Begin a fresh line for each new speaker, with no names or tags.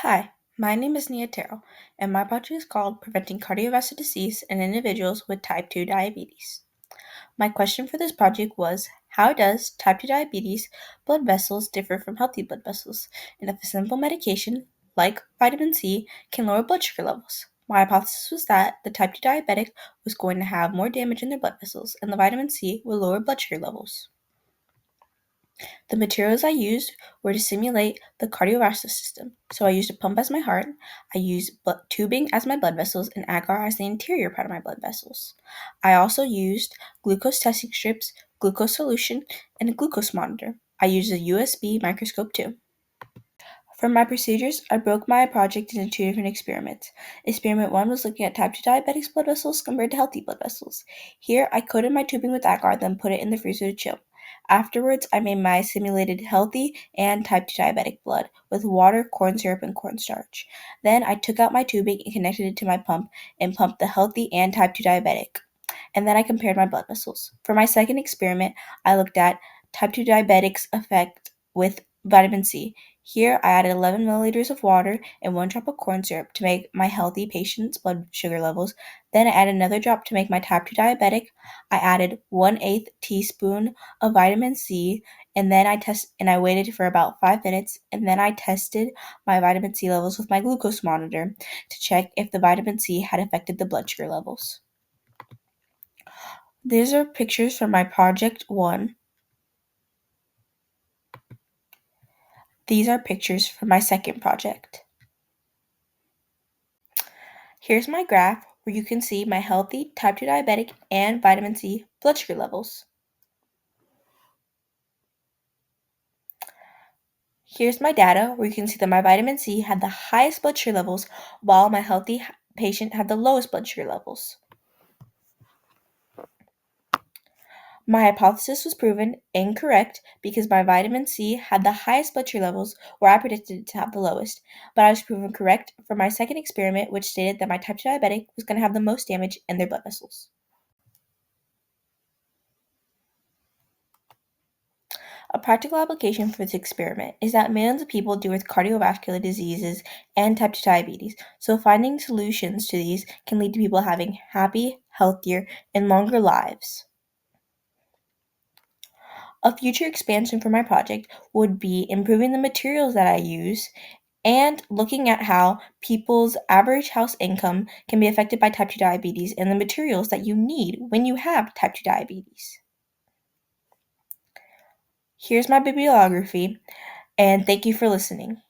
Hi, my name is Nia Terrell, and my project is called Preventing Cardiovascular Disease in Individuals with Type 2 Diabetes. My question for this project was, how does type 2 diabetes blood vessels differ from healthy blood vessels, and if a simple medication, like vitamin C, can lower blood sugar levels? My hypothesis was that the type 2 diabetic was going to have more damage in their blood vessels, and the vitamin C would lower blood sugar levels. The materials I used were to simulate the cardiovascular system. So I used a pump as my heart, I used tubing as my blood vessels, and agar as the interior part of my blood vessels. I also used glucose testing strips, glucose solution, and a glucose monitor. I used a USB microscope too. For my procedures, I broke my project into two different experiments. Experiment 1 was looking at type 2 diabetics' blood vessels compared to healthy blood vessels. Here, I coated my tubing with agar, then put it in the freezer to chill. Afterwards, I made my simulated healthy and type 2 diabetic blood with water, corn syrup, and cornstarch. Then I took out my tubing and connected it to my pump and pumped the healthy and type 2 diabetic. And then I compared my blood vessels. For my second experiment, I looked at type 2 diabetics' effect with vitamin C. Here, I added 11 milliliters of water and 1 drop of corn syrup to make my healthy patient's blood sugar levels. Then I added another drop to make my type 2 diabetic. I added 1/8 teaspoon of vitamin C, and then I waited for about 5 minutes, and then I tested my vitamin C levels with my glucose monitor to check if the vitamin C had affected the blood sugar levels. These are pictures from my project 1. These are pictures from my second project. Here's my graph where you can see my healthy type 2 diabetic and vitamin C blood sugar levels. Here's my data where you can see that my vitamin C had the highest blood sugar levels while my healthy patient had the lowest blood sugar levels. My hypothesis was proven incorrect because my vitamin C had the highest blood sugar levels where I predicted it to have the lowest, but I was proven correct for my second experiment, which stated that my type 2 diabetic was going to have the most damage in their blood vessels. A practical application for this experiment is that millions of people deal with cardiovascular diseases and type 2 diabetes, so finding solutions to these can lead to people having happy, healthier, and longer lives. A future expansion for my project would be improving the materials that I use and looking at how people's average house income can be affected by type 2 diabetes and the materials that you need when you have type 2 diabetes. Here's my bibliography, and thank you for listening.